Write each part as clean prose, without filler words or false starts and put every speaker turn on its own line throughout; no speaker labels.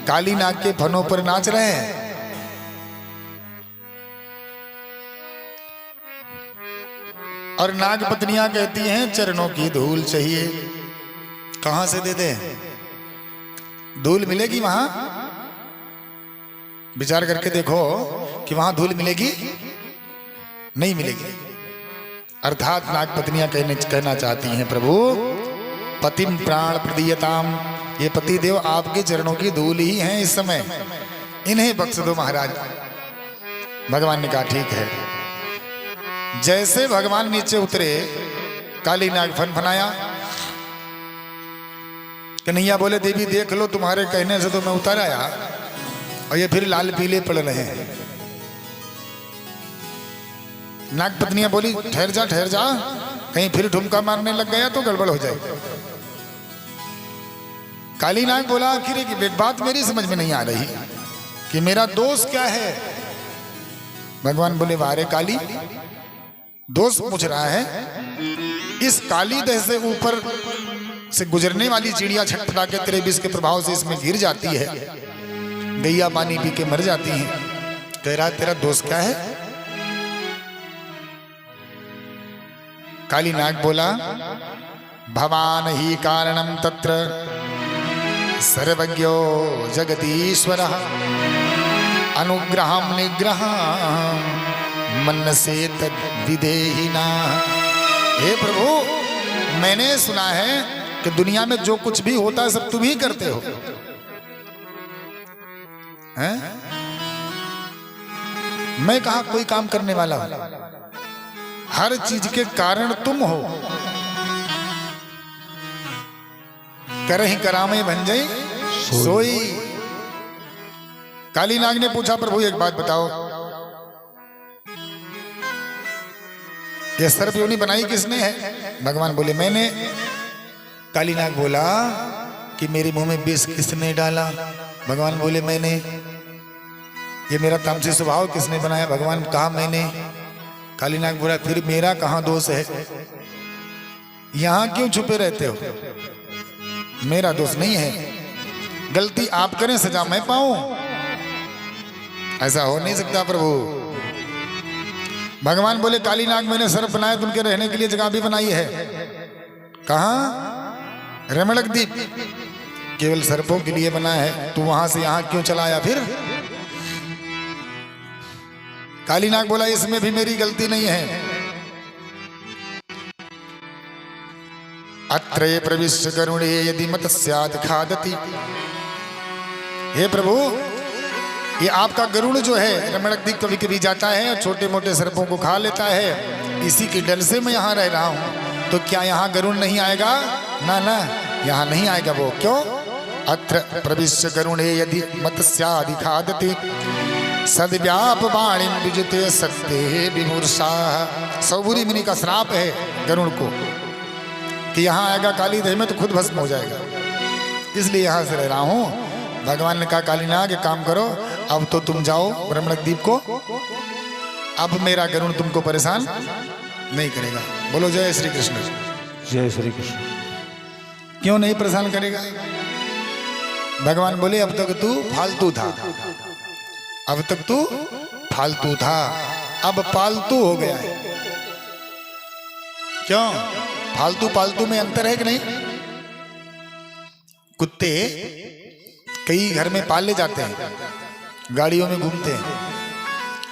काली नाग के फनों पर नाच रहे हैं। और नाग पत्नियां कहती हैं चरणों की धूल चाहिए। कहां से दे दें? धूल मिलेगी वहां? विचार करके देखो कि वहां धूल मिलेगी? नहीं मिलेगी। अर्थात नाग पत्नियां कहना चाहती हैं प्रभु पतिम प्राण प्रदीयताम, ये पति देव आपके चरणों की धूल ही हैं इस समय, इन्हें बख्श दो महाराज। भगवान ने कहा ठीक है। जैसे भगवान नीचे उतरे काली नाग फनफनाया। कन्हैया बोले देवी देख लो तुम्हारे कहने से तो मैं उतर आया और ये फिर लाल पीले पड़ रहे हैं। नाग पत्नियां बोली ठहर जा कहीं फिर ठुमका मारने लग गया तो गड़बड़ हो जाएगी। काली नाग बोला आखिर एक बात मेरी समझ में नहीं आ रही कि मेरा दोष क्या है। भगवान बोले वारे काली, दोष पूछ रहा है। इस काली देह से ऊपर से गुजरने वाली चिड़िया छटपटा के तेरे विष के प्रभाव से इसमें गिर जाती है, गैया पानी पी के मर जाती हैं। कह रहा तेरा दोष क्या है? काली नाग बोला भवान ही कारणम तत्र सर्वज्ञो जगदीश्वरः अनुग्रहम निग्रहम मन से तद विदेहिना। हे प्रभु मैंने सुना है कि दुनिया में जो कुछ भी होता है सब तुम ही करते हो, हैं? मैं कहा कोई काम करने वाला हूं, हर चीज के कारण तुम हो। करही करामे भंजई सोई। काली नाग ने पूछा प्रभु एक बात बताओ, ये सर्प योनि बनाई किसने है? भगवान बोले मैंने। काली नाग बोला कि मेरे मुंह में विष किसने डाला? भगवान बोले मैंने। ये मेरा तामसी स्वभाव किसने बनाया? भगवान कहा मैंने। काली नाग बोला फिर मेरा कहां दोष है? यहां क्यों छुपे रहते हो? मेरा दोष नहीं है, गलती आप करें सजा मैं पाऊं, ऐसा हो नहीं सकता प्रभु। भगवान बोले काली नाग मैंने सर्प बनाया तो उनके रहने के लिए जगह भी बनाई है। कहां? रमणक द्वीप केवल सर्पों के लिए बना है, तू वहां से यहां क्यों चला आया फिर? काली नाग बोला इसमें भी मेरी गलती नहीं है। अत्रे प्रविश्य करुणे यदि मत्स्यात् खादति। हे प्रभु ये आपका गरुड़ जो है रमणक द्वीप कभी कभी जाता है और छोटे मोटे सर्पों को खा लेता है, इसी के डर से मैं यहाँ रह रहा हूँ। तो क्या यहाँ गरुड़ नहीं आएगा? ना ना यहाँ नहीं आएगा वो। क्यों? अत्र प्रविश्य करुणे यदि मत्स्यादि खादति सद्व्याप वाणी विजिते सत्ते विमूर्षा। सौबुरी मुनि का श्राप है गरुड़ को कि यहाँ आएगा काली देह में तो खुद भस्म हो जाएगा, इसलिए यहाँ से रह रहा हूँ। भगवान ने कहा काली नाग एक काम करो, अब तो तुम जाओ रमणक द्वीप को, अब मेरा गरुड़ तुमको परेशान नहीं करेगा। बोलो जय श्री कृष्ण।
जय श्री कृष्ण।
क्यों नहीं परेशान करेगा? भगवान बोले अब तक तू फालतू था, अब तक तू फालतू था, अब पालतू हो गया है। क्यों? फालतू पालतू में अंतर है कि नहीं? कुत्ते कई घर में पाले जाते हैं, गाड़ियों में घूमते हैं,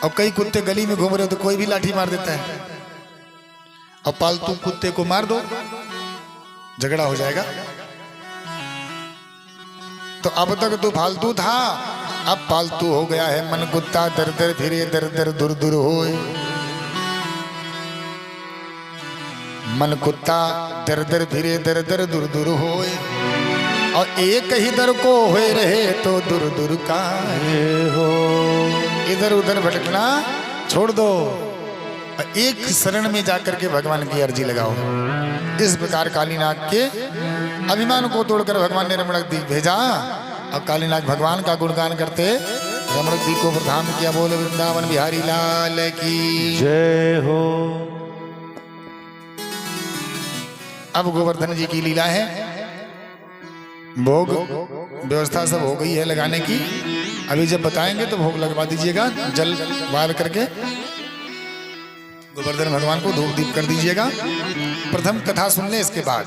और कई कुत्ते गली में घूम रहे हो तो कोई भी लाठी मार देता है। अब पालतू कुत्ते को मार दो, झगड़ा हो जाएगा। तो अब तक तो फालतू था, अब पालतू हो गया है। मन कुत्ता दर दर फिरे दर दर दूर दूर होए। मन कुत्ता दर दर फिरे दर दर दूर दूर होए, और एक ही दर को हुए रहे तो दूर दूर का हो। इधर उधर भटकना छोड़ दो, एक शरण में जाकर के भगवान की अर्जी लगाओ। इस प्रकार कालीनाग के अभिमान को तोड़कर भगवान ने रमणक द्वीप भेजा, और कालीनाग भगवान का गुणगान करते रमणक द्वीप को प्रधान किया। बोल वृंदावन बिहारी लाल की
जय हो।
अब गोवर्धन जी की लीला है। भोग व्यवस्था सब हो गई है लगाने की। अभी जब बताएंगे तो भोग लगवा दीजिएगा, जल वार करके गोवर्धन भगवान को धूप दीप कर दीजिएगा। प्रथम कथा सुन ले, इसके बाद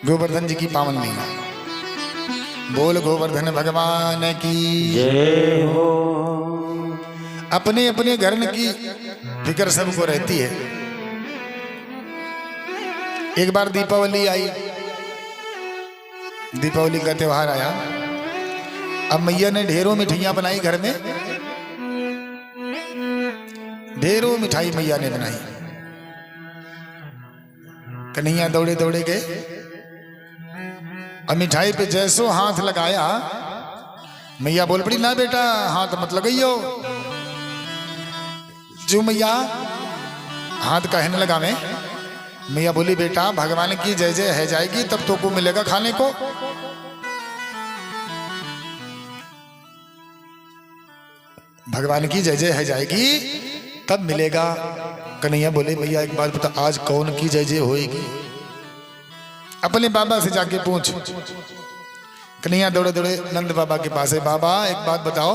गोवर्धन जी की पावन लीला। बोल गोवर्धन भगवान की
जय हो।
अपने अपने घर की फिक्र सबको रहती है। एक बार दीपावली आई, दीपावली का त्योहार आया। अब मैया ने ढेरों मिठाइयां बनाई घर में, ढेरों मिठाई मैया ने बनाई। कन्हैया दौड़े दौड़े गए और मिठाई पे जैसो हाथ लगाया, मैया बोल पड़ी ना बेटा हाथ मत लगाइयो। जो मैया हाथ कहने लगा मैया बोली बेटा भगवान की जय जय है जाएगी तब तो को मिलेगा खाने को। भगवान की जय जय है जाएगी तब मिलेगा। कन्हैया बोले मैया एक बात बता, आज कौन की जय जय होएगी? अपने बाबा से जाके पूछ। कन्हैया दौड़े दौड़े नंद बाबा के पास है, बाबा एक बात बताओ,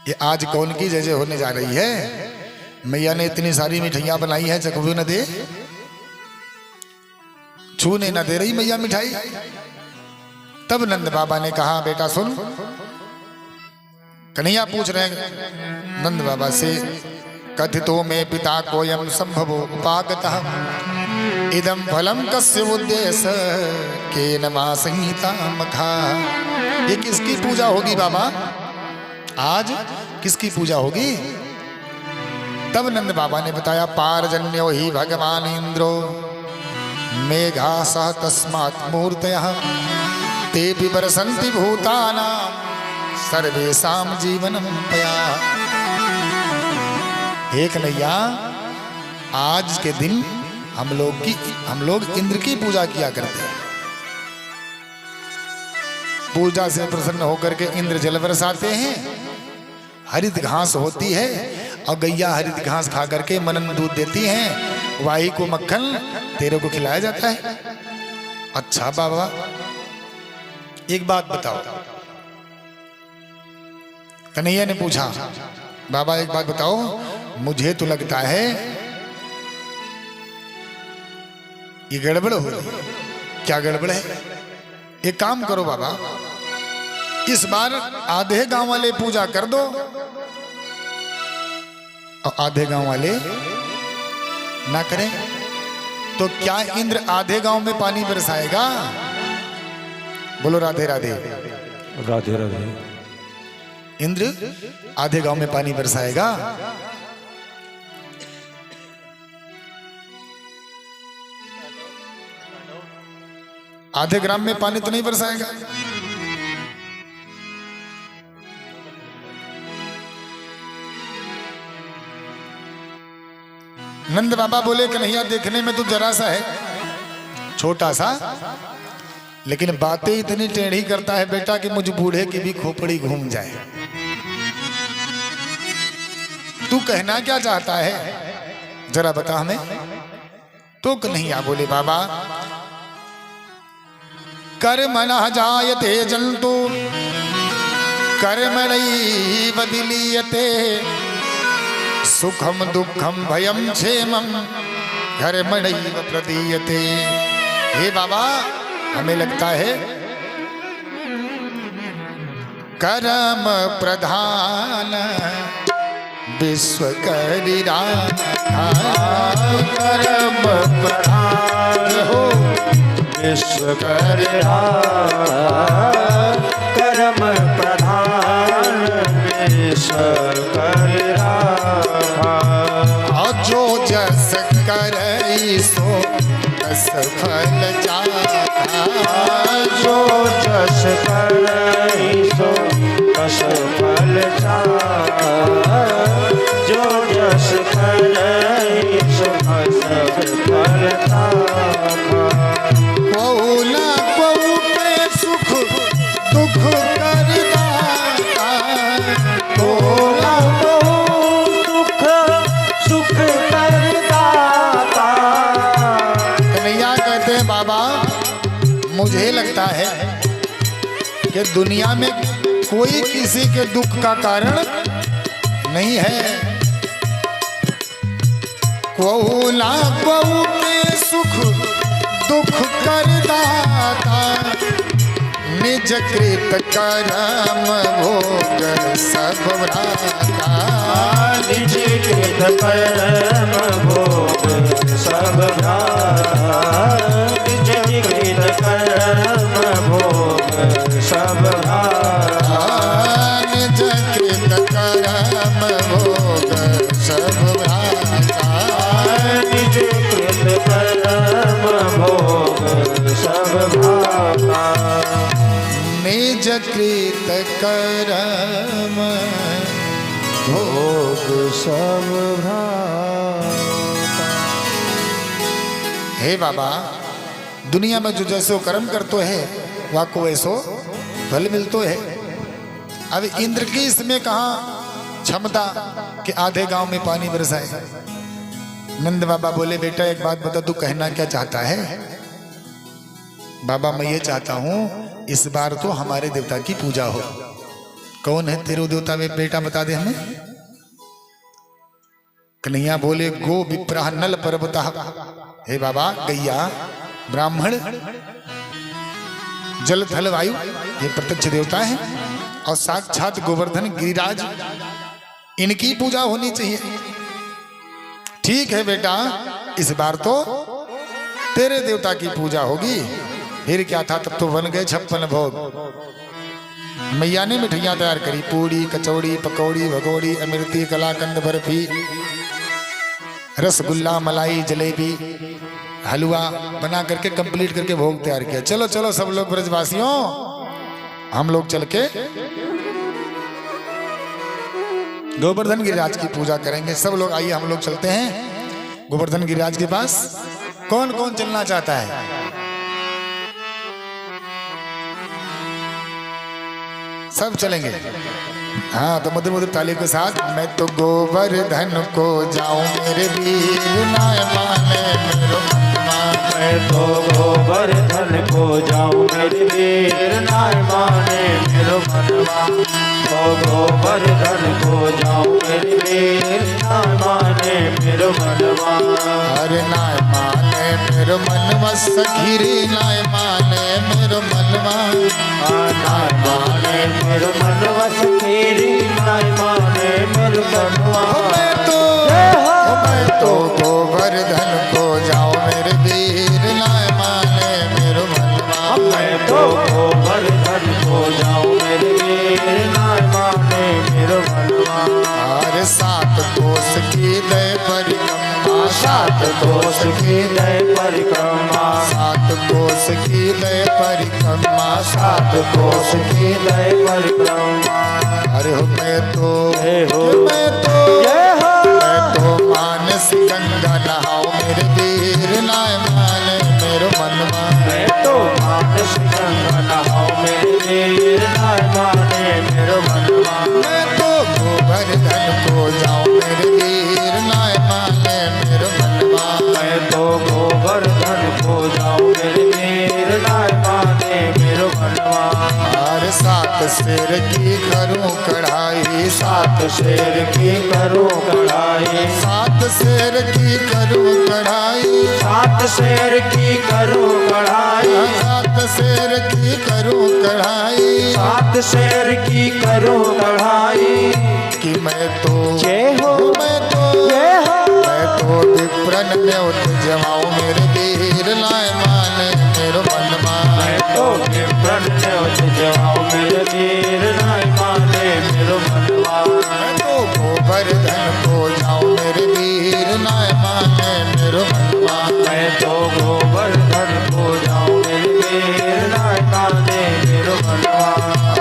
ये आज कौन की जय जय होने जा रही है? मैया ने इतनी सारी मिठाइयां बनाई है, चखबू न दे, छूने न दे रही मैया मिठाई। तब नंद बाबा ने कहा बेटा सुन। कन्हैया पूछ रहे हैं नंद बाबा से, कथितो में पिता कोयम संभवो उपागतः इदम फलम कस्य उद्देश्य केन मा संहिता मखा। ये किसकी पूजा होगी बाबा? आज किसकी पूजा होगी? तब नंद बाबा ने बताया पारजन्यो ही भगवान इंद्रो मेघा सह तस्मात् मूर्तयः ते बिबरसन्ति भूतानां सर्वेषां जीवनं पया। हे कन्हैया, आज के दिन हम लोग इंद्र की पूजा किया करते हैं। पूजा से प्रसन्न होकर के इंद्र जल बरसाते हैं, हरित घास होती है और गैया हरित घास खा करके मनन दूध देती हैं, वाही को मक्खन तेरे को खिलाया जाता है। अच्छा बाबा एक बात बताओ। कन्हैया ने पूछा बाबा एक बात बताओ, मुझे तो लगता है ये गड़बड़ हो गई। क्या गड़बड़ है? एक काम करो बाबा, इस बार आधे गांव वाले पूजा कर दो और आधे गांव वाले ना करें तो क्या इंद्र आधे गांव में पानी बरसाएगा? बोलो राधे राधे।
राधे राधे।
इंद्र आधे गांव में पानी बरसाएगा? आधे ग्राम में पानी तो नहीं बरसाएगा। नंद बाबा बोले कन्हैया देखने में तो जरा सा है, छोटा सा, लेकिन बातें इतनी टेढ़ी करता है बेटा कि मुझ बूढ़े की भी खोपड़ी घूम जाए। तू कहना क्या चाहता है जरा बता हमें। तो कन्हैया बोले बाबा कर्मणः जायते जन्तु कर्मणैव विलीयते सुखम दुखम भयम क्षेमम कर्मणैव प्रदीयते। हे बाबा हमें लगता है कर्म प्रधान विश्व करिरा।
कर्म प्रधान हो विश्व करिरा। कर्म प्रधान विश्व करिरा।
जो जस करई सो तस फल जाता।
जो जस करई सो तस फल जाता। जो जस करई सो तस फल जाता।
बहुला बहु पे सुख दुख कर दाता।
बहुला बहु दुख सुख कर दाता।
कन्हैया कहते हैं बाबा लगता है कि दुनिया में कोई किसी के दुख का कारण नहीं है। कोऊ ना कोऊ के सुख दुख कर दाता, निज कृत करम भोग सब भ्राता।
निज कृत कर्म भोग सब भ्राता, निज कृत कर्म भोग सब भ्राता।
निज कृत करम भोग सब भ्राता।
निज कृत कर्म भोग सब भ्राता।
निज कृत करम
भोग सब भ्राता।
हे बाबा, दुनिया में जो जैसो कर्म करतो है वाको वैसो फल मिलतो है। अब इंद्र की इसमें कहा क्षमता कि आधे गांव में पानी बरसाए। नंद बाबा बोले बेटा एक बात बता, तू कहना क्या चाहता है? बाबा मैं ये चाहता हूं इस बार तो हमारे देवता की पूजा हो। कौन है तेरे देवता में बेटा बता दे हमें। कन्हैया बोले गो विप्राह नल पर्वता। हे बाबा गैया ब्राह्मण जल थल वायु ये प्रत्यक्ष देवता है और साक्षात गोवर्धन गिरिराज इनकी पूजा होनी चाहिए। ठीक है बेटा इस बार तो तेरे देवता की पूजा होगी। फिर क्या था, तब तो बन गए 56 भोग। मैया ने मिठाइयां तैयार करी, पूड़ी कचौड़ी पकौड़ी भगोड़ी अमृति कलाकंद बर्फी रसगुल्ला मलाई जलेबी हलवा बना करके कंप्लीट करके भोग तैयार किया। चलो चलो सब लोग ब्रजवासियों हम लोग चल के गोवर्धन गिरिराज की पूजा करेंगे। सब लोग आइए हम लोग चलते हैं गोवर्धन गिरिराज के पास। कौन कौन चलना चाहता है? सब चलेंगे। हाँ तो मधुर मधुर ताली के साथ। मैं तो गोवर्धन को जाऊं मेरे वीर नाय माने मेरो मनवा।
मैं तो गोवर्धन को जाऊं मेरे वीर नाय माने मेरो मनवा। तो गोवर्धन को जाऊं मेरे वीर नाय माने मेरो मनवा।
अरे नाय माने मेरो मनवा सखीरी नाय माने मेरो मनवा।
नाय माने मेरो मनवा सखीरी नाय माने मेरो मनवा।
मैं तो गोवर्धन को जाऊं मेरे वीर नाय माने मेरो मनवा।
मैं तो गोवर्धन को जाऊं मेरे वीर नाय माने मेरो मनवा।
अरे 7 कोस की दय परिक्रमा।
7 कोस की दय परिक्रमा।
7 कोस की दय परिक्रमा।
7 कोस की दय परिक्रमा।
अरे हो मैं तो
मैं तो
मानस गंगा नहाओ मेरे वीर नाय माने मेरो मनवा।
मैं तो मानस गंगा नहाओ मेरे वीर नाय माने मेरो मनवा।
मैं तो गोवर्धन को जाऊं मेरे वीर नाय माने मेरो मनवा।
मैं तो गोवर्धन को जाऊं मेरे वीर नाय माने मेरो मनवा।
और 7 शेर की करूं कढ़ाई।
7 शेर की करूं कढ़ाई।
7 शेर की करूं कढ़ाई।
7 शेर की करूं कढ़ाई।
7 शेर की करूं कढ़ाई।
7 शेर की करूं कढ़ाई।
कि मैं तो
जय हो
मैं तो
जय हो।
मैं तो विप्रन में उठ जमाऊं मेरे वीर नाय माने मेरो मनवा।
मैं तो विप्रन में उठ जाऊं मेरे वीर नाय माने मेरो मनवा।
मैं तो गोवर्धन को जाऊं मेरे वीर नाय माने मेरो मनवा।
मैं तो गोवर्धन को जाऊं मेरे वीर नाय माने मेरो मनवा।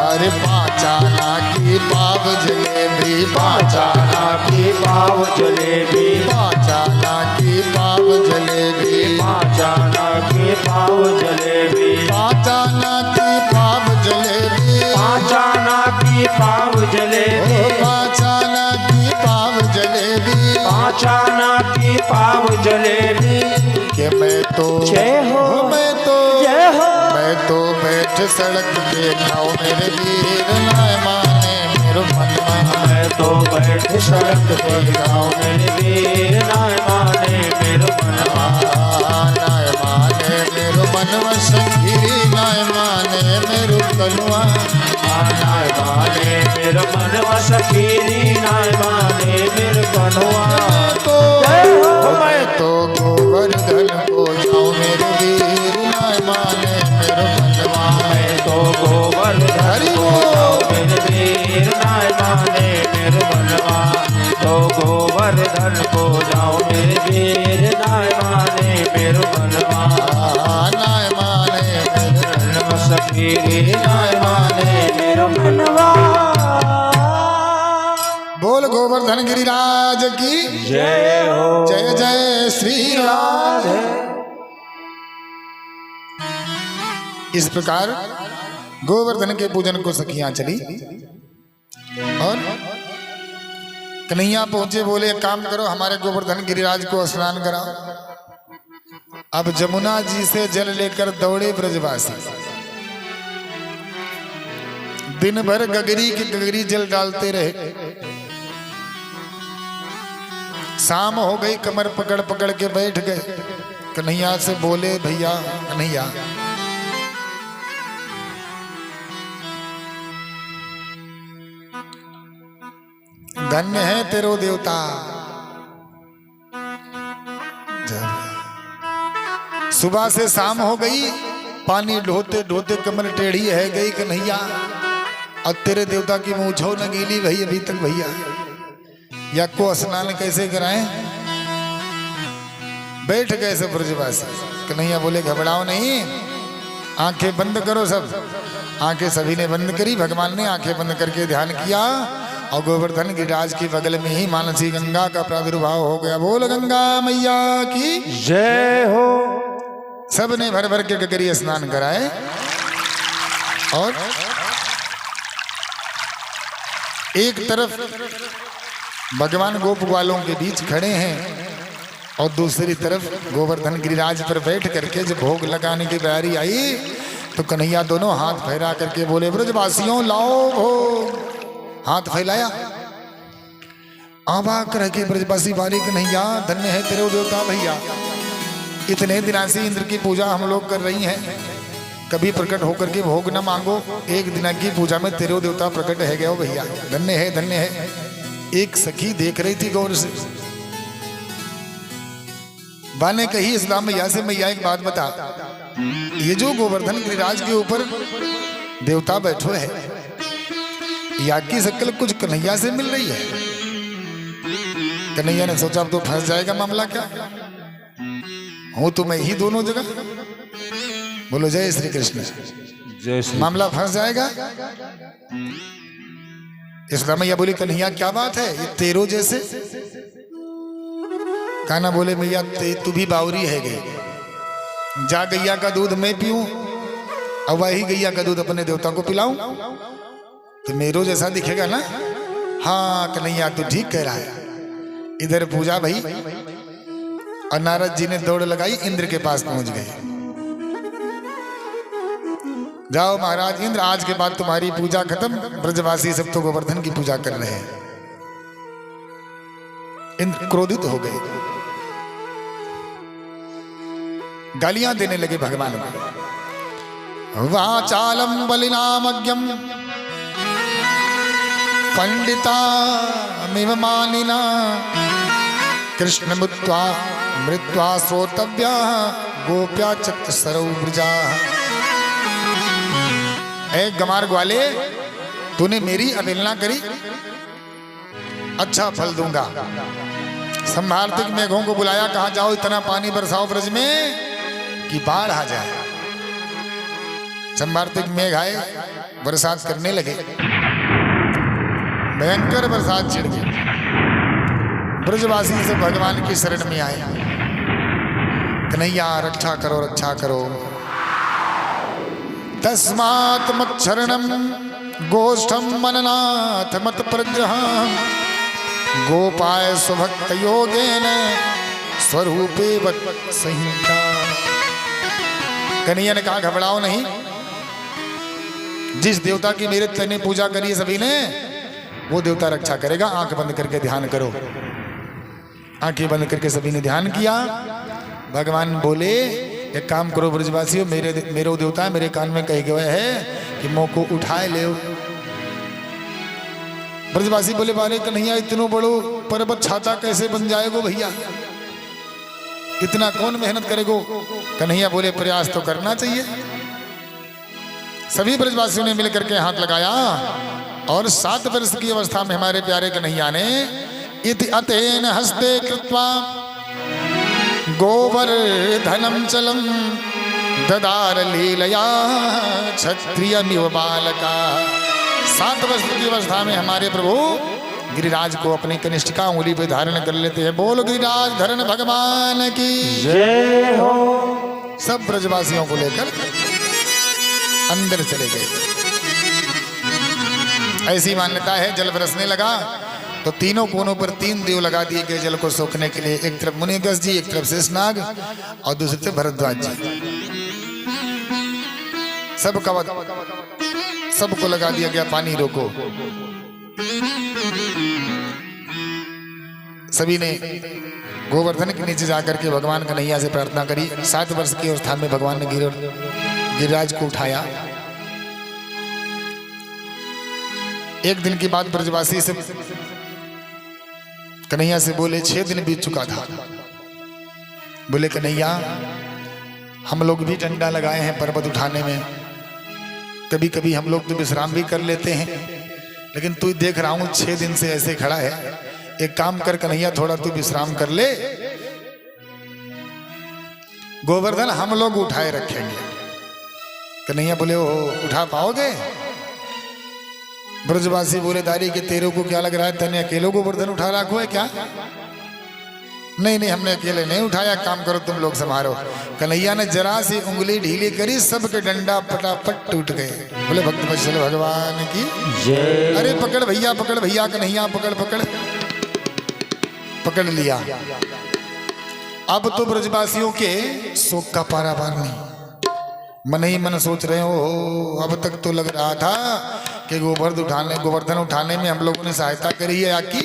अरे 5 आना की पाव जलेबी।
5 आना की पाव जलेबी।
5 आना की पाव जलेबी।
5 आना की पाव जलेबी।
5 आना की पाव जलेबी।
5 आना की पाव जलेबी।
5 आना की पाव जलेबी।
5 आना की पाव जलेबी।
कि मैं तो
जय हो
मैं तो
जय हो।
मैं तो बैठ सड़क पे खाओ मेरे वीर नाय माने मेरो मनवा।
मैं तो बैठ सड़क पे खाऊं मेरे वीर नाय माने मेरो मनवा।
नाय माने मेरो मनवा संगिरी नाय माने मेरो कलवा।
नाय माने मेरो मनवा सखीरी नाय माने मेरो कनुआ।
मैं तो गोवर्धन को जाऊं मेरे वीर नाय माने मेरो मनवा।
मैं तो गोवर्धन को जाऊं मेरे वीर नाय माने मेरो मनवा। तो गोवर्धन को जाऊं मेरे वीर नाय माने मेरो मनवा।
नाय माने मेरो
मनवा सखीरी नाय माने मेरो मनवा।
बोल गोवर्धन गिरिराज की
जय हो।
जय जय श्री राम। इस प्रकार गोवर्धन के पूजन को सखियां चली और कन्हैया पहुंचे, बोले एक काम करो हमारे गोवर्धन गिरिराज को स्नान कराओ। अब जमुना जी से जल लेकर दौड़े ब्रजवासी। दिन भर गगरी की गगरी जल डालते रहे। शाम हो गई, कमर पकड़ पकड़ के बैठ गए। कन्हैया से बोले भैया कन्हैया धन्य है तेरो देवता। सुबह से शाम हो गई, पानी ढोते ढोते कमर टेढ़ी है गई कन्हैया। अब तेरे देवता की मूंछो न गीली भई अभी तक भैया, या को स्नान कैसे कराएं। बैठ गए सब ब्रजवासी। कन्हैया बोले घबराओ नहीं, आंखें बंद करो सब। आंखें सभी ने बंद करी। भगवान ने आंखें बंद करके ध्यान किया और गोवर्धन गिरिराज के बगल में ही मानसी गंगा का प्रादुर्भाव हो गया। बोल गंगा मैया की
जय हो।
सब ने भर भर के गगरी स्नान कराए और एक तरफ भगवान गोप ग्वालों के बीच खड़े हैं और दूसरी तरफ गोवर्धन गिरिराज पर बैठ करके जब भोग लगाने की बारी आई तो कन्हैया दोनों हाथ फैला करके बोले ब्रजवासियों लाओ भोग। हाथ फैलाया, आवाक रह के ब्रजवासी बारी कन्हैया धन्य है तेरे देवता भैया। इतने दिनों से इंद्र की पूजा हम लोग कर रही हैं, कभी प्रकट होकर के भोग न मांगो। एक दिन की पूजा में तेरे देवता प्रकट है गए भैया, धन्य है धन्य है। एक सखी देख रही थी गौर से। बा ने कही इस्लाम मैया से, मैया एक बात बता, ये जो गोवर्धन गिरिराज के ऊपर देवता बैठो है, या की शक्ल कुछ कन्हैया से मिल रही है। कन्हैया ने सोचा अब तो फंस जाएगा मामला, क्या हूं तो मैं ही दोनों जगह। बोलो जय श्री कृष्ण।
जय श्री
मामला फंस जाएगा। इस्लाम मैया बोली कन्हैया क्या बात है, ये तेरो जैसे। कान्हा बोले मैया तू भी बावरी है गई, जा गैया का दूध मैं पीऊं और वही गैया का दूध अपने देवता को पिलाऊं तो मेरो जैसा दिखेगा ना। हाँ कन्हैया तू ठीक कह रहा है। इधर पूजा भई और नारद जी ने दौड़ लगाई, इंद्र के पास पहुंच गए। जाओ महाराज इंद्र, आज के बाद तुम्हारी पूजा खत्म, ब्रजवासी सब तो गोवर्धन की पूजा कर रहे हैं। इंद्र क्रोधित हो गए, गालियां देने लगे भगवान को। वाचालम बलिनामज्ञम पंडिता मिव मानिना कृष्ण मुत्वा मृत्वा श्रोतव्या गोप्या चित्त सरौ ब्रजा। ए गमार ग्वाले, तूने मेरी अवहेलना करी, अच्छा फल दूंगा। संभार्तिक मेघों को बुलाया, कहा जाओ इतना पानी बरसाओ ब्रज में कि बाढ़ आ जाए। संभार्तिक मेघ आए, बरसात करने लगे, भयंकर बरसात छिड़ गई। ब्रजवासी से भगवान की शरण में आए, कन्हैया रक्षा करो रक्षा करो। तस्मात् मच्छरणम गोष्ठम मननाथ मत प्रग्रह गोपाय स्वभक्त योगेन स्वरूपे वत् संहिता। कन्हैया ने कहा घबराओ नहीं, जिस देवता की मेरे तने पूजा करी है सभी ने, वो देवता रक्षा करेगा। आंख बंद करके ध्यान करो। आंखें बंद करके सभी ने ध्यान किया। भगवान बोले एक काम करो ब्रजवासियों, मेरे देवता मेरे कान में कह गए है कि मोह को उठाए ले। ब्रजवासी बोले बारे कन्हैया इतनो बड़ो पर्वत छाता कैसे बन जाएगो भैया, इतना कौन मेहनत करेगो। कन्हैया बोले प्रयास तो करना चाहिए। सभी ब्रजवासियों ने मिलकर के हाथ लगाया और 7 वर्ष की अवस्था में हमारे प्यारे कन्हैया ने इति अतेन हस्ते कृत्वा गोवर्धनम चलम ददार लीलया क्षत्रियमिव बालका। 7 वर्ष की अवस्था में हमारे प्रभु गिरिराज को अपनी कनिष्ठिका उंगली पे धारण कर लेते हैं। बोलो गिरिराज धरण भगवान की
जय हो।
सब ब्रजवासियों को लेकर अंदर चले गए। ऐसी मान्यता है जल बरसने लगा तो तीनों कोनों पर 3 देव लगा दिए गए जल को सोखने के लिए। एक तरफ मुनिगस जी, एक तरफ शेषनाग और दूसरी तरफ भरद्वाज जी। सबको लगा दिया गया पानी रोको। सभी ने गोवर्धन के नीचे जाकर के भगवान कन्हैया से प्रार्थना करी। 7 वर्ष की अवस्था में भगवान ने गिरिराज को उठाया। एक दिन की बात ब्रजवासी से कन्हैया से बोले 6 दिन बीत चुका था। बोले कन्हैया हम लोग भी डंडा लगाए हैं पर्वत उठाने में, कभी कभी हम लोग तो विश्राम भी कर लेते हैं, लेकिन तू देख रहा हूं 6 दिन से ऐसे खड़ा है। एक काम कर कन्हैया थोड़ा तू विश्राम कर ले, गोवर्धन हम लोग उठाए रखेंगे। कन्हैया बोले ओ उठा पाओगे? ब्रजवासी बोले दारी के तेरे को क्या लग रहा है, तने अकेले गोवर्धन उठा रखो है क्या? नहीं नहीं हमने अकेले नहीं उठाया, काम करो तुम लोग संभालो। कन्हैया ने जरा सी उंगली ढीली करी, सबके डंडा पटापट टूट गए। बोले भक्त वत्सल भगवान की
जय।
अरे पकड़ भैया कन्हैया पकड़ पकड़ लिया। अब तो ब्रजवासियों के शोक का पारावार नहीं। मन ही मन सोच रहे हो अब तक तो लग रहा था कि गोवर्धन उठाने में हम लोगों ने सहायता करी है आपकी,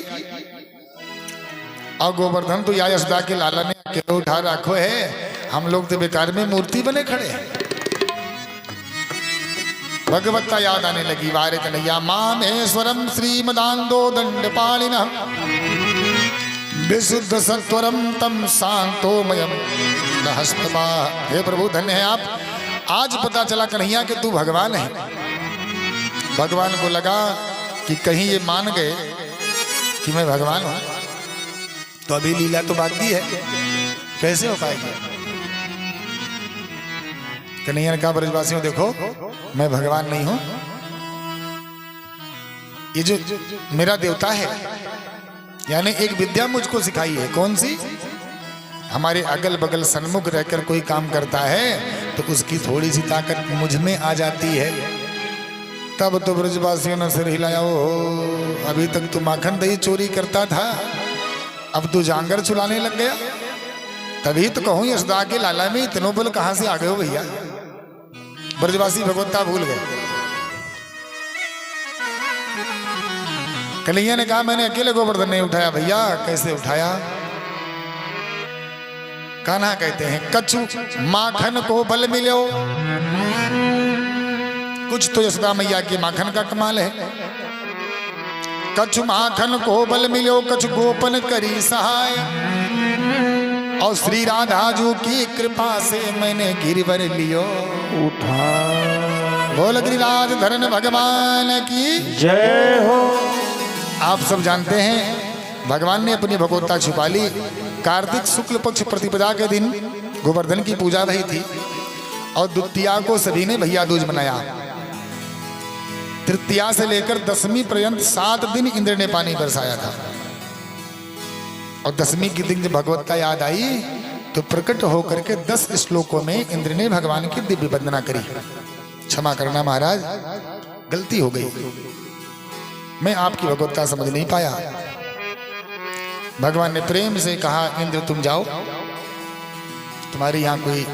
और गोवर्धन तो या यशोदा के लाला ने अकेले उठा रखो है, हम लोग तो बेकार में मूर्ति बने खड़े हैं। भगवत्ता याद आने लगी। वारे कन्हैया मामेश्वरम श्रीमदांदो दंडपाणिनः विशुद्ध सत्वरम तम शांतोमयम नहस्तमा। हे प्रभु धन्य है आप, आज पता चला कन्हैया कि तू भगवान है। भगवान को लगा कि कहीं ये मान गए कि मैं भगवान हूं तो अभी लीला तो बाकी है, कैसे हो पाएगी। कन्हैया ने कहा ब्रजवासियों देखो मैं भगवान नहीं हूं, ये जो मेरा देवता है यानी एक विद्या मुझको सिखाई है। कौन सी? हमारे अगल बगल सन्मुख रहकर कोई काम करता है तो उसकी थोड़ी सी ताकत मुझ में आ जाती है। तब तो ब्रजवासियों ने सिर हिलाया। ओ अभी तक तो माखन दही चोरी करता था, अब तू जांगर चुलाने लग गया। तभी तो कहूं यशोदा के लाला में इतनो बल कहां से आ गए हो भैया। ब्रजवासी भगवत्ता भूल गए। कन्हैया ने कहा मैंने अकेले गोवर्धन नहीं उठाया भैया। कैसे उठाया? कान्हा कहते हैं कछु माखन को बल मिलो। कुछ तो यशोदा मैया के माखन का कमाल है। कछु माखन को बल मिलो, कछु गोपन करी सहाय, और श्री राधा जू की कृपा से मैंने गिरवर लियो
उठा।
बोल गिरिराज धरन भगवान की
जय हो।
आप सब जानते हैं भगवान ने अपनी भगवत्ता छुपा ली। कार्तिक शुक्ल पक्ष प्रतिपदा के दिन गोवर्धन की पूजा रही थी और द्वितीया को सभी ने भैया दूज मनाया। तृतीया से लेकर दशमी पर्यंत 7 दिन इंद्र ने पानी बरसाया था, और दशमी के दिन जब भगवत्ता याद आई तो प्रकट होकर के 10 श्लोकों में इंद्र ने भगवान की दिव्य वंदना करी। क्षमा करना महाराज, गलती हो गई, मैं आपकी भगवत्ता समझ नहीं पाया। भगवान ने प्रेम से कहा इंद्र तुम जाओ, तुम्हारे यहां कोई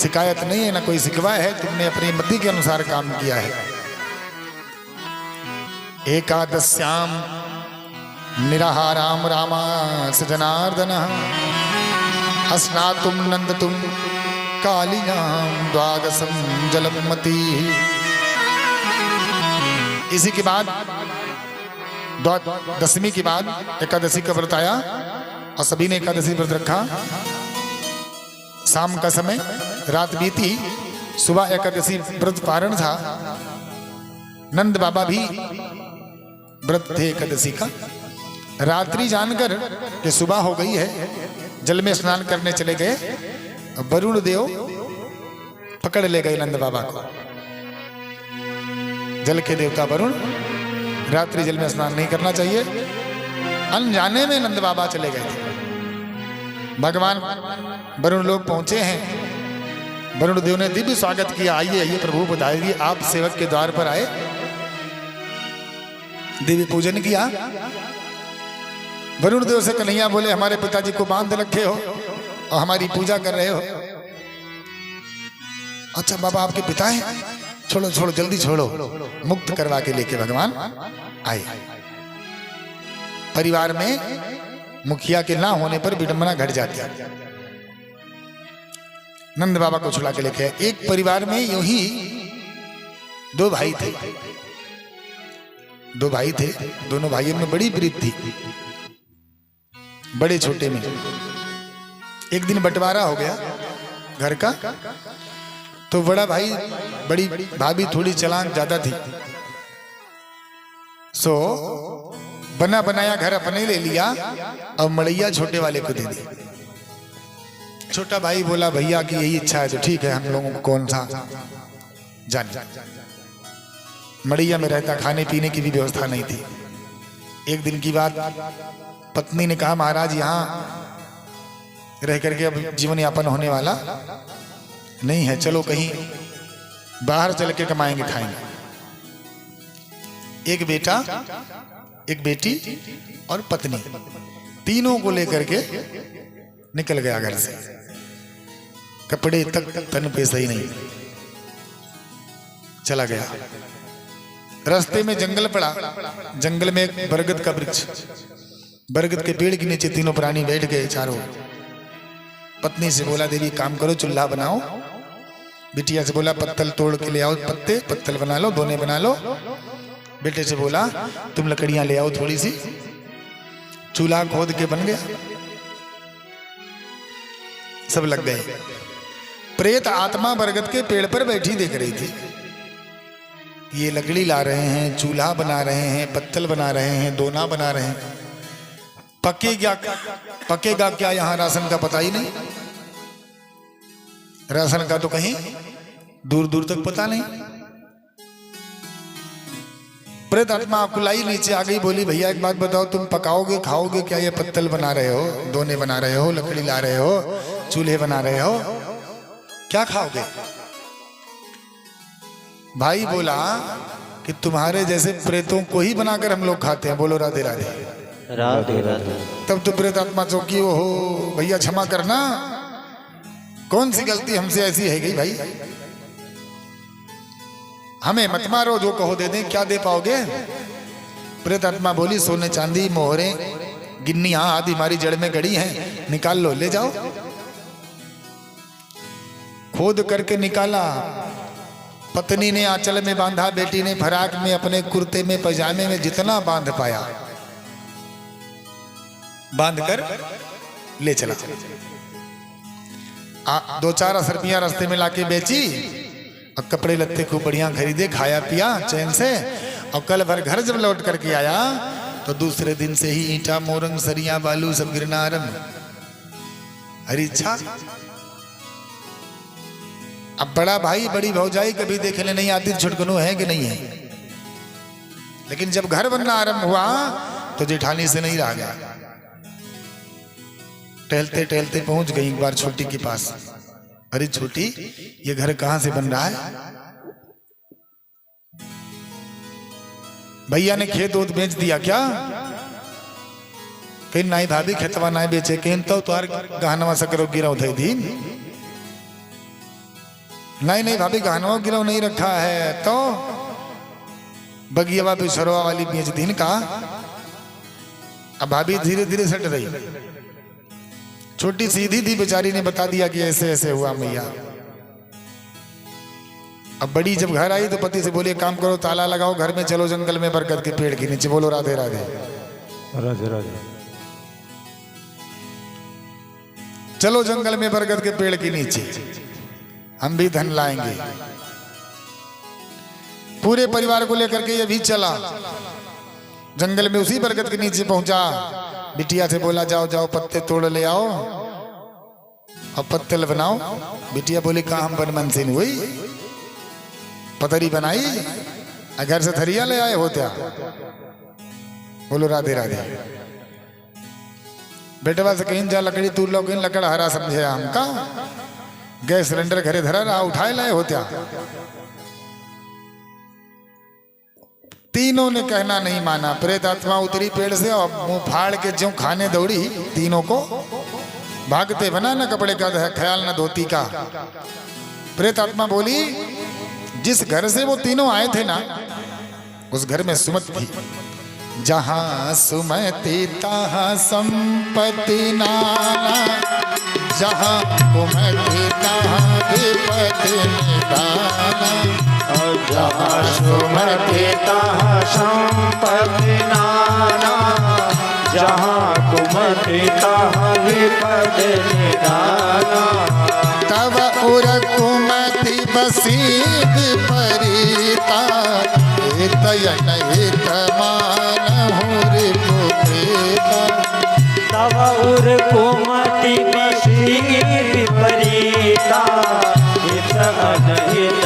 शिकायत नहीं है, ना कोई शिकवा है, तुमने अपनी मति के अनुसार काम किया है। एकादश्याम निराहाराम रामास जनार्दन अस्नातुम नंदतुम कालिनाम द्वादशम जलमती। इसी के बाद दशमी के बाद एकादशी का व्रत आया और सभी ने एकादशी व्रत रखा। शाम का समय, रात बीती, सुबह एकादशी व्रत पारण था। नंद बाबा भी व्रत थे एकादशी का। रात्रि जानकर कि सुबह हो गई है, जल में स्नान करने चले गए। वरुण देव पकड़ ले गए नंद बाबा को। जल के देवता वरुण, रात्रि जल में स्नान नहीं करना चाहिए। अनजाने में नंद बाबा चले गए थे। भगवान वरुण लोग पहुंचे हैं। वरुण देव ने दिव्य स्वागत किया। आइए आइए प्रभु बताइए, आप सेवक के द्वार पर आए। दिव्य पूजन किया। वरुण देव से कन्हैया बोले, हमारे पिताजी को बांध रखे हो और हमारी पूजा कर रहे हो। अच्छा बाबा आपके पिता हैं, छोड़ो छोड़ो जल्दी छोड़ो। मुक्त करवा के लेके भगवान आए। परिवार में मुखिया के ना होने पर विडंबना घट जाती है। नंद बाबा को छुड़ा के लेके आए। एक परिवार में यूं ही दो भाई थे। दोनों भाइयों में बड़ी प्रीत थी, बड़े छोटे में। एक दिन बंटवारा हो गया घर का, तो बड़ा भाई, बड़ी भाभी थोड़ी चालाक ज्यादा थी, सो बना बनाया घर अपने ले लिया और मड़ैया छोटे वाले को दे दी। छोटा भाई बोला भैया की यही इच्छा है तो ठीक है, हम लोगों को कौन सा जाने। मड़ैया में रहता, खाने पीने की भी व्यवस्था नहीं थी। एक दिन की बात, पत्नी ने कहा महाराज यहाँ रह करके अब जीवन यापन होने वाला नहीं है, चलो कहीं बाहर चल के कमाएंगे खाएंगे। एक बेटा, एक बेटी और पत्नी, तीनों को लेकर के निकल गया घर से। कपड़े तक तन पे सही नहीं, चला गया। रास्ते में जंगल पड़ा। जंगल में एक बरगद का वृक्ष, बरगद के पेड़ के नीचे तीनों प्राणी बैठ गए चारों। पत्नी से बोला देवी काम करो, चूल्हा बनाओ। बिटिया से बोला पत्तल तोड़ के ले आओ, पत्तल बना लो, दोने बना लो। बेटे से बोला तुम लकड़ियां ले आओ थोड़ी सी। चूल्हा खोद के बन गया। सब लग गए। प्रेत आत्मा बरगद के पेड़ पर बैठी देख रही थी। ये लकड़ी ला रहे हैं, चूल्हा बना रहे हैं, पत्तल बना रहे हैं, दोना बना रहे हैं। पकेगा क्या यहाँ राशन का पता ही नहीं। राशन का तो कहीं दूर दूर तक पता नहीं। प्रेत आत्मा कुलाई नीचे आ गई, बोली भैया एक बात बताओ, तुम पकाओगे खाओगे क्या? ये पत्तल बना रहे हो, दोने बना रहे हो, लकड़ी ला रहे हो, चूल्हे बना रहे हो, क्या खाओगे? भाई बोला कि तुम्हारे जैसे प्रेतों को ही बनाकर हम लोग खाते हैं। बोलो राधे राधे।
राधे राधे।
तब तो प्रेत आत्मा चौकी, हो भैया क्षमा करना, कौन सी गलती हमसे ऐसी है गई भाई, हमें मत मारो, जो कहो दे दें। क्या दे पाओगे? प्रेत आत्मा बोली सोने चांदी मोहरे गिन्नियां आदि हमारी जड़ में गड़ी हैं, निकाल लो, ले जाओ। खोद करके निकाला। पत्नी ने आंचल में बांधा, बेटी ने फराक में, अपने कुर्ते में, पजामे में जितना बांध पाया बांध कर ले चला। दो चार असरपियां रास्ते में लाके बेची और कपड़े लत्ते खूब बढ़िया खरीदे, खाया पिया चैन से। और कल भर घर जब लौट करके आया तो दूसरे दिन से ही ईंटा मोरंग सरिया बालू सब गिरना आरम्भ। हरी इच्छा। अब बड़ा भाई बड़ी भौजाई कभी देखने नहीं आती, छुटकनू है कि नहीं है, लेकिन जब घर बनना आरंभ हुआ तो जेठानी से नहीं रह गया। टहलते टहलते पहुंच गई एक बार छोटी के पास। अरे छोटी, ये घर कहां से बन रहा है? भैया ने खेत ओत बेच दिया क्या? कहीं नाई भाभी खेतवा नाई बेचे, कहीं तो तार गहनवा सकरो गिरा उठाई दी। नहीं नहीं भाभी गहनों गिरो नहीं रखा है तो बगियावा पे सरवा वाली बेच दिन का। अब भाभी धीरे धीरे सट रही, छोटी सीधी थी बेचारी ने बता दिया कि ऐसे ऐसे हुआ मैया। अब बड़ी जब घर आई तो पति से बोले काम करो ताला लगाओ घर में, चलो जंगल में बरगद के पेड़ के नीचे। बोलो राधे राधे।
राधे राधे।
चलो जंगल में बरगद के पेड़ के नीचे, हम भी धन लाएंगे। पूरे परिवार को लेकर के ये भी चला जंगल में। उसी बरगद के नीचे पहुंचा, बिटिया से बोला जाओ जाओ पत्ते तोड़ ले आओ और पत्तल बनाओ। बिटिया बोली कहा हम बन मन से नहीं हुई, पतरी बनाई घर से थरिया ले आए हो क्या। बोलो राधे राधे। बेटवा से कहीं जा लकड़ी तूर लो, कहीं लकड़ हरा समझे हमका, गैस सिलेंडर घरे धरा रहा उठाए लाए हो क्या। तीनों ने कहना नहीं माना। प्रेत आत्मा उतरी पेड़ से और मुंह फाड़ के जो खाने दौड़ी, तीनों को भागते बना न कपड़े का ख्याल न धोती का। प्रेत आत्मा बोली जिस घर से वो तीनों आए थे ना उस घर में सुमति थी। जहां सुमति तहां संपत्ति नाना, जहां कुमति तहां विपत्ति निदाना।
जहाँ सुमति तहाँ संपत्ति नाना, जहाँ कुमति तहाँ विपद निदाना।
तब उर कुमति बसी विपरीता, हित हित मानहु रिपुप्रीता।
तब उर कुमति बसी विपरीता, हित अनहित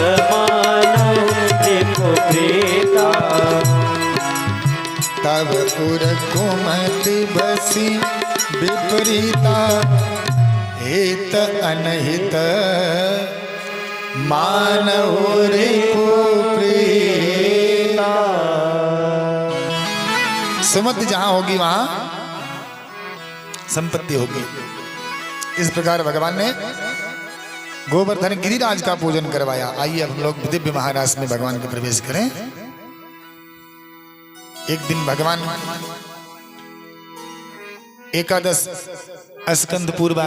तब उर कुमति बसी विपरीता, हित अनहित मानहु रिपुप्रीता। सुमति जहां होगी वहां संपत्ति होगी। इस प्रकार भगवान ने गोवर्धन गिरिराज का पूजन करवाया। आइए अब हम लोग दिव्य महाराज में भगवान के प्रवेश करें। एक दिन भगवान एकादश स्कंद पूर्व